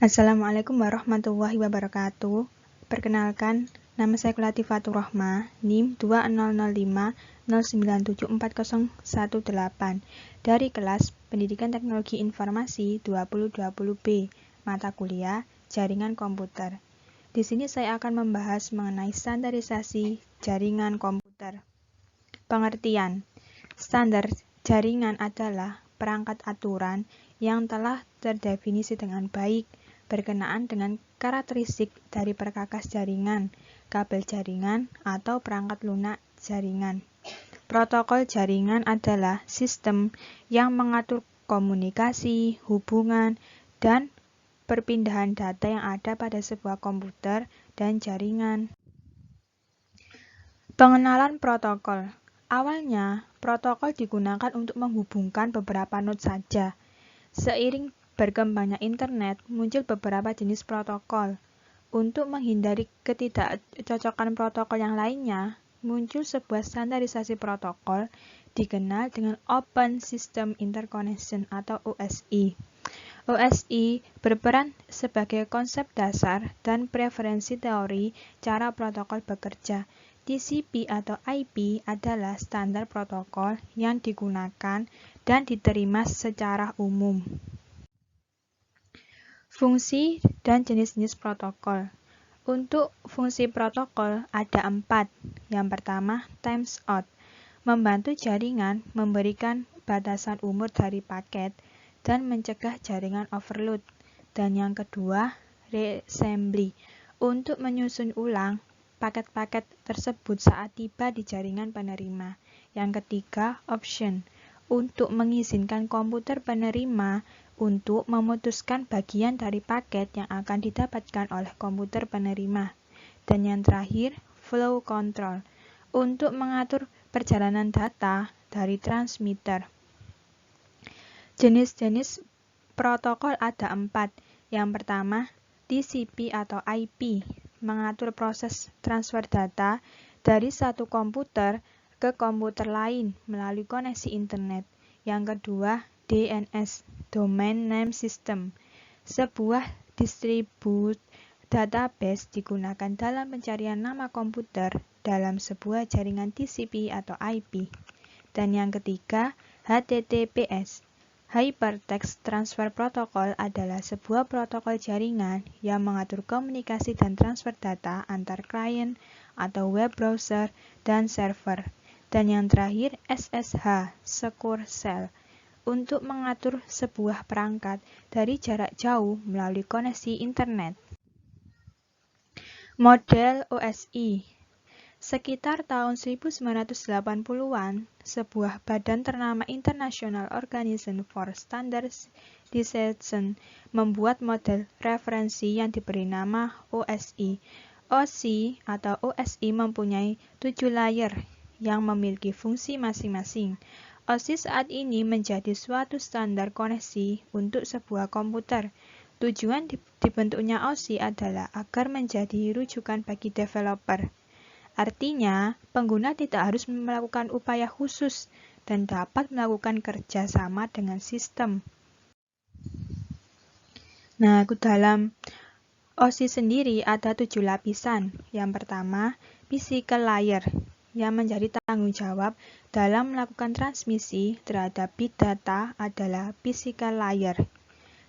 Assalamualaikum warahmatullahi wabarakatuh. Perkenalkan, nama saya Latifah Rohma, NIM 200509740118 dari kelas Pendidikan Teknologi Informasi 2020B, mata kuliah Jaringan Komputer. Di sini saya akan membahas mengenai standarisasi jaringan komputer. Pengertian: standar jaringan adalah perangkat aturan yang telah terdefinisi dengan baik berkenaan dengan karakteristik dari perkakas jaringan, kabel jaringan, atau perangkat lunak jaringan. Protokol jaringan adalah sistem yang mengatur komunikasi, hubungan, dan perpindahan data yang ada pada sebuah komputer dan jaringan. Pengenalan protokol. Awalnya, protokol digunakan untuk menghubungkan beberapa node saja. Seiring berkembangnya internet, muncul beberapa jenis protokol. Untuk menghindari ketidakcocokan protokol yang lainnya, muncul sebuah standarisasi protokol dikenal dengan Open System Interconnection atau OSI. OSI berperan sebagai konsep dasar dan preferensi teori cara protokol bekerja. TCP atau IP adalah standar protokol yang digunakan dan diterima secara umum. Fungsi dan jenis-jenis protokol. Untuk fungsi protokol ada 4. Yang pertama, times out, membantu jaringan memberikan batasan umur dari paket dan mencegah jaringan overload. Dan yang kedua, reassembly, untuk menyusun ulang paket-paket tersebut saat tiba di jaringan penerima. Yang ketiga, option, untuk mengizinkan komputer penerima untuk memutuskan bagian dari paket yang akan didapatkan oleh komputer penerima. Dan yang terakhir, flow control, untuk mengatur perjalanan data dari transmitter. Jenis-jenis protokol ada 4. Yang pertama, TCP atau IP, mengatur proses transfer data dari satu komputer ke komputer lain melalui koneksi internet. Yang kedua, DNS, Domain Name System, sebuah distribut database digunakan dalam pencarian nama komputer dalam sebuah jaringan TCP atau IP. Dan yang ketiga, HTTPS, Hypertext Transfer Protocol, adalah sebuah protokol jaringan yang mengatur komunikasi dan transfer data antar klien atau web browser dan server. Dan yang terakhir, SSH, Secure Shell, untuk mengatur sebuah perangkat dari jarak jauh melalui koneksi internet. Model OSI. Sekitar tahun 1980-an, sebuah badan ternama International Organization for Standardization membuat model referensi yang diberi nama OSI. OSI mempunyai 7 layer yang memiliki fungsi masing-masing. OSI saat ini menjadi suatu standar koneksi untuk sebuah komputer. Tujuan dibentuknya OSI adalah agar menjadi rujukan bagi developer. Artinya, pengguna tidak harus melakukan upaya khusus dan dapat melakukan kerja sama dengan sistem. Nah, dalam OSI sendiri ada 7 lapisan. Yang pertama, physical layer, yang menjadi tanggung jawab dalam melakukan transmisi terhadap bit data adalah physical layer.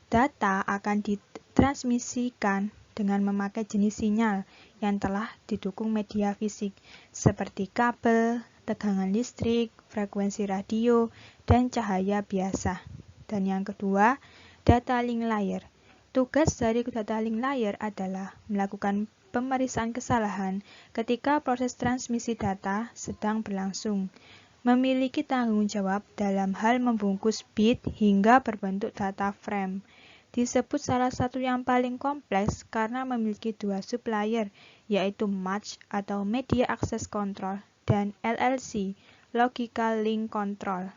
Data akan ditransmisikan dengan memakai jenis sinyal yang telah didukung media fisik, seperti kabel, tegangan listrik, frekuensi radio, dan cahaya biasa. Dan yang kedua, data link layer. Tugas dari data link layer adalah melakukan pemeriksaan kesalahan ketika proses transmisi data sedang berlangsung, memiliki tanggung jawab dalam hal membungkus bit hingga berbentuk data frame. Disebut salah satu yang paling kompleks karena memiliki 2 sublayer, yaitu MAC atau Media Access Control dan LLC, Logical Link Control.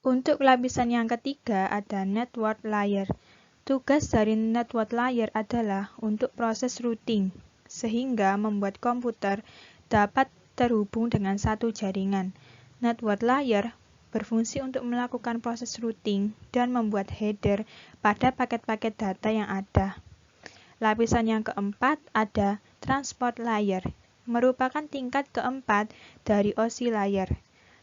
Untuk lapisan yang ketiga ada network layer. Tugas dari network layer adalah untuk proses routing, sehingga membuat komputer dapat terhubung dengan satu jaringan. Network layer berfungsi untuk melakukan proses routing dan membuat header pada paket-paket data yang ada. Lapisan yang keempat ada transport layer, merupakan tingkat keempat dari OSI layer.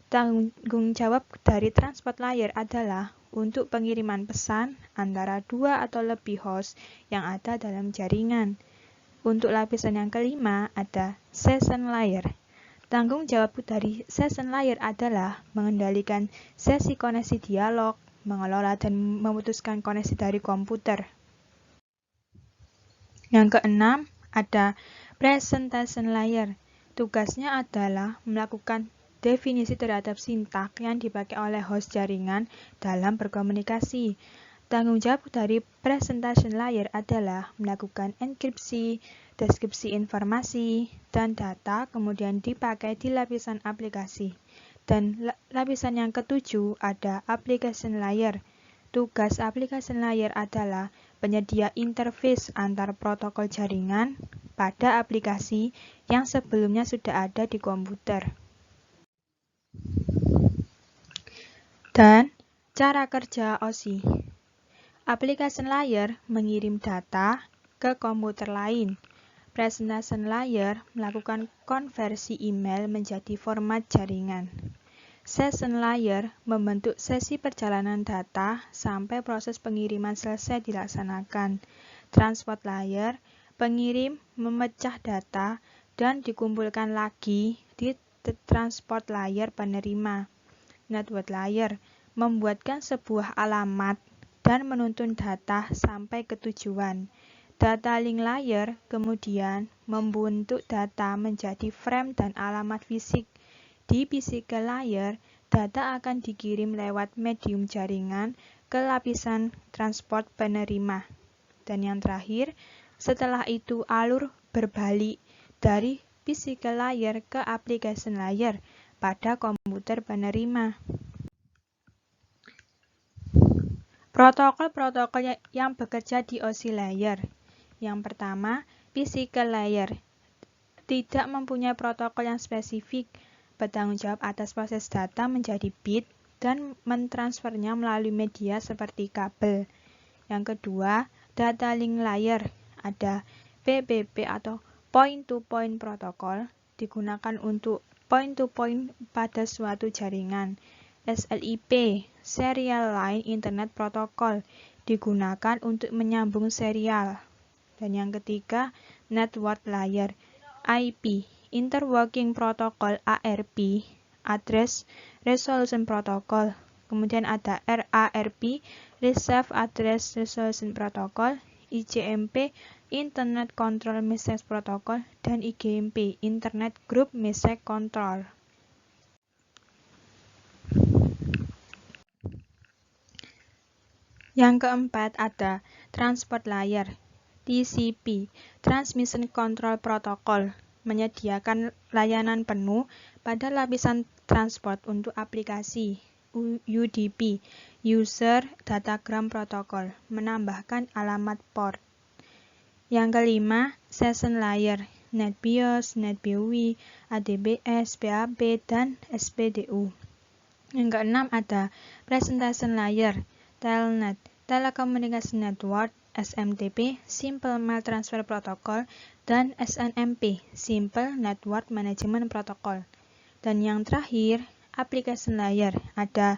Tanggung jawab dari transport layer adalah untuk pengiriman pesan antara dua atau lebih host yang ada dalam jaringan. Untuk lapisan yang kelima ada session layer. Tanggung jawab dari session layer adalah mengendalikan sesi koneksi dialog, mengelola dan memutuskan koneksi dari komputer. Yang keenam ada presentation layer. Tugasnya adalah melakukan definisi terhadap sintak yang dipakai oleh host jaringan dalam berkomunikasi. Tanggung jawab dari presentation layer adalah melakukan enkripsi, deskripsi informasi, dan data kemudian dipakai di lapisan aplikasi. Dan lapisan yang ketujuh ada application layer. Tugas application layer adalah penyedia interface antar protokol jaringan pada aplikasi yang sebelumnya sudah ada di komputer. Dan cara kerja OSI. Application layer mengirim data ke komputer lain. Presentation layer melakukan konversi email menjadi format jaringan. Session layer membentuk sesi perjalanan data sampai proses pengiriman selesai dilaksanakan. Transport layer, pengirim memecah data dan dikumpulkan lagi di transport layer penerima. Network layer membuatkan sebuah alamat dan menuntun data sampai ke tujuan. Data link layer kemudian membentuk data menjadi frame dan alamat fisik. Di physical layer, data akan dikirim lewat medium jaringan ke lapisan transport penerima. Dan yang terakhir, setelah itu alur berbalik dari physical layer ke application layer pada komputer penerima. Protokol-protokol yang bekerja di OSI layer. Yang pertama, physical layer. Tidak mempunyai protokol yang spesifik, bertanggung jawab atas proses data menjadi bit dan mentransfernya melalui media seperti kabel. Yang kedua, data link layer. Ada PPP atau point-to-point protokol, digunakan untuk point-to-point pada suatu jaringan. SLIP, Serial Line Internet Protocol, digunakan untuk menyambung serial. Dan yang ketiga, network layer. IP, Interworking Protocol ARP, Address Resolution Protocol. Kemudian ada RARP, Reserve Address Resolution Protocol, IGMP, Internet Control Message Protocol, dan IGMP, Internet Group Message Control. Yang keempat ada Transport Layer, TCP, Transmission Control Protocol, menyediakan layanan penuh pada lapisan transport untuk aplikasi. UDP, User Datagram Protocol, menambahkan alamat port. Yang kelima, Session Layer, NetBIOS, NetBIOS, ADBS, BAP, dan SPDU. Yang keenam ada Presentation Layer, Telnet, Telecommunication Network, SMTP, Simple Mail Transfer Protocol, dan SNMP, Simple Network Management Protocol. Dan yang terakhir, Application Layer, ada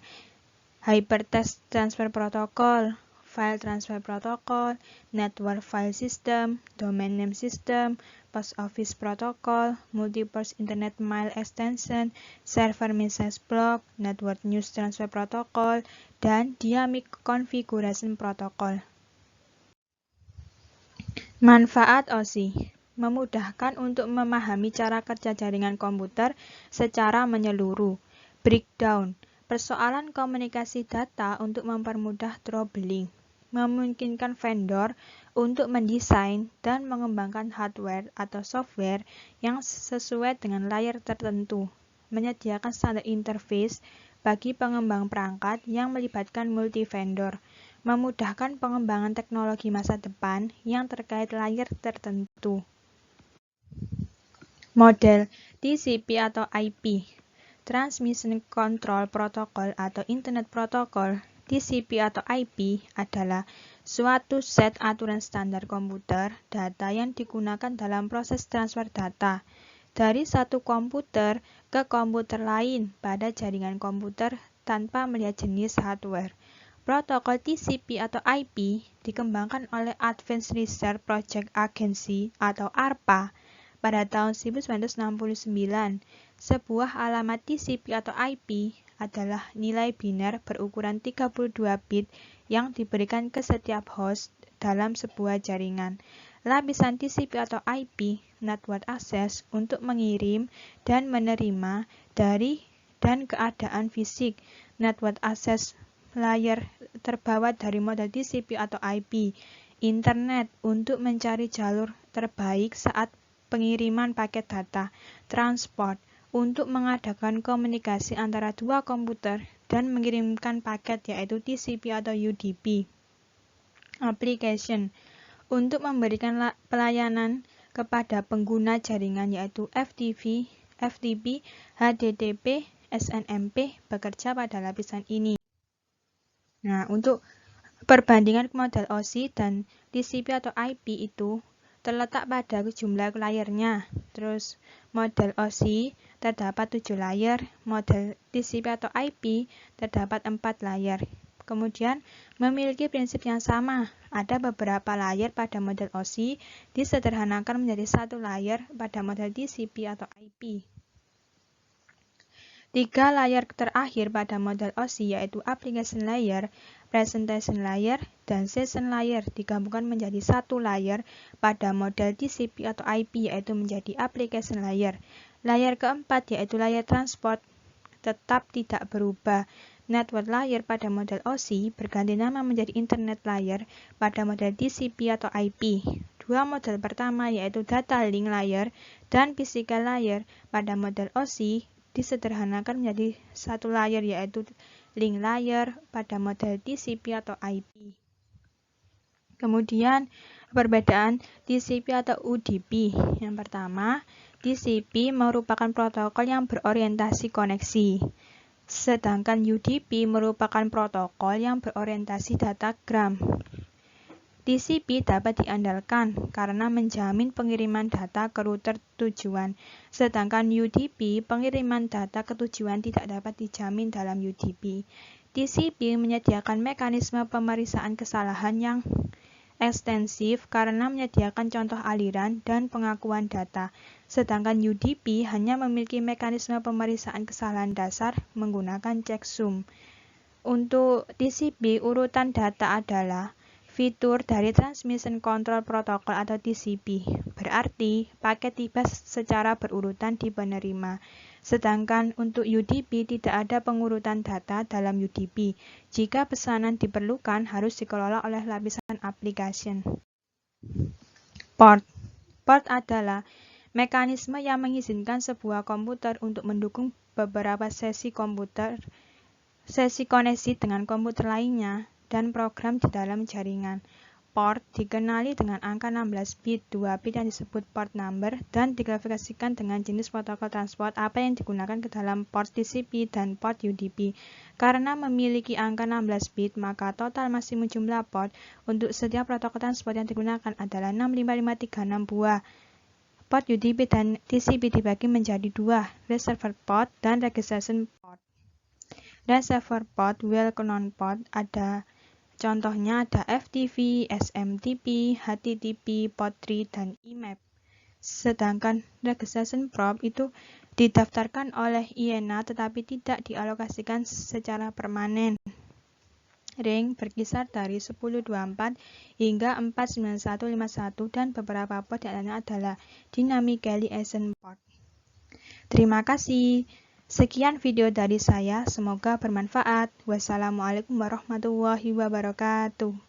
Hypertext Transfer Protocol, File Transfer Protocol, Network File System, Domain Name System, Post Office Protocol, Multipurpose Internet Mail Extension, Server Message Block, Network News Transfer Protocol, dan Dynamic Configuration Protocol. Manfaat OSI memudahkan untuk memahami cara kerja jaringan komputer secara menyeluruh. Breakdown, persoalan komunikasi data untuk mempermudah throttling, memungkinkan vendor untuk mendesain dan mengembangkan hardware atau software yang sesuai dengan layer tertentu, menyediakan standar interface bagi pengembang perangkat yang melibatkan multi-vendor, memudahkan pengembangan teknologi masa depan yang terkait layer tertentu. Model TCP atau IP. Transmission Control Protocol atau Internet Protocol, TCP atau IP adalah suatu set aturan standar komputer data yang digunakan dalam proses transfer data dari satu komputer ke komputer lain pada jaringan komputer tanpa melihat jenis hardware. Protokol TCP atau IP dikembangkan oleh Advanced Research Project Agency atau ARPA pada tahun 1969. Sebuah alamat TCP atau IP adalah nilai biner berukuran 32 bit yang diberikan ke setiap host dalam sebuah jaringan. Lapisan TCP atau IP network access untuk mengirim dan menerima dari dan keadaan fisik. Network access layer terbawa dari model TCP atau IP. Internet untuk mencari jalur terbaik saat pengiriman paket data. Transport untuk mengadakan komunikasi antara dua komputer dan mengirimkan paket yaitu TCP atau UDP. Application untuk memberikan pelayanan kepada pengguna jaringan yaitu FTP, HTTP, SNMP bekerja pada lapisan ini. Nah, untuk perbandingan model OSI dan TCP atau IP itu terletak pada jumlah layernya. Terus model OSI terdapat 7 layer, model TCP atau IP terdapat 4 layer. Kemudian memiliki prinsip yang sama. Ada beberapa layer pada model OSI disederhanakan menjadi satu layer pada model TCP atau IP. 3 layer terakhir pada model OSI yaitu Application Layer, Presentation Layer, dan Session Layer digabungkan menjadi satu layer pada model TCP atau IP yaitu menjadi Application Layer. Layer keempat yaitu layer transport tetap tidak berubah. Network Layer pada model OSI berganti nama menjadi Internet Layer pada model TCP atau IP. Dua model pertama yaitu Data Link Layer dan Physical Layer pada model OSI disederhanakan menjadi satu layer yaitu link layer pada model TCP atau IP. Kemudian perbedaan TCP atau UDP. Yang pertama, TCP merupakan protokol yang berorientasi koneksi, sedangkan UDP merupakan protokol yang berorientasi datagram. TCP dapat diandalkan karena menjamin pengiriman data ke router tujuan, sedangkan UDP pengiriman data ke tujuan tidak dapat dijamin dalam UDP. TCP menyediakan mekanisme pemeriksaan kesalahan yang ekstensif karena menyediakan contoh aliran dan pengakuan data, sedangkan UDP hanya memiliki mekanisme pemeriksaan kesalahan dasar menggunakan checksum. Untuk TCP, urutan data adalah fitur dari Transmission Control Protocol atau TCP, berarti paket tiba secara berurutan di penerima. Sedangkan untuk UDP tidak ada pengurutan data dalam UDP. Jika pesanan diperlukan harus dikelola oleh lapisan application. Port adalah mekanisme yang mengizinkan sebuah komputer untuk mendukung beberapa sesi koneksi dengan komputer lainnya dan program di dalam jaringan. Port dikenali dengan angka 16 bit, 2 bit yang disebut port number, dan diklasifikasikan dengan jenis protokol transport apa yang digunakan ke dalam port TCP dan port UDP. Karena memiliki angka 16 bit, maka total maksimum jumlah port untuk setiap protokol transport yang digunakan adalah 65536 buah. Port UDP dan TCP dibagi menjadi dua, reservoir port dan registration port. Reservoir port, well-known port, contohnya ada FTP, SMTP, HTTP, POP3, dan IMAP. Sedangkan registration port itu didaftarkan oleh IANA tetapi tidak dialokasikan secara permanen. Ring berkisar dari 1024 hingga 49151 dan beberapa port diantaranya adalah Dynamically Assigned Port. Terima kasih. Sekian video dari saya, semoga bermanfaat. Wassalamualaikum warahmatullahi wabarakatuh.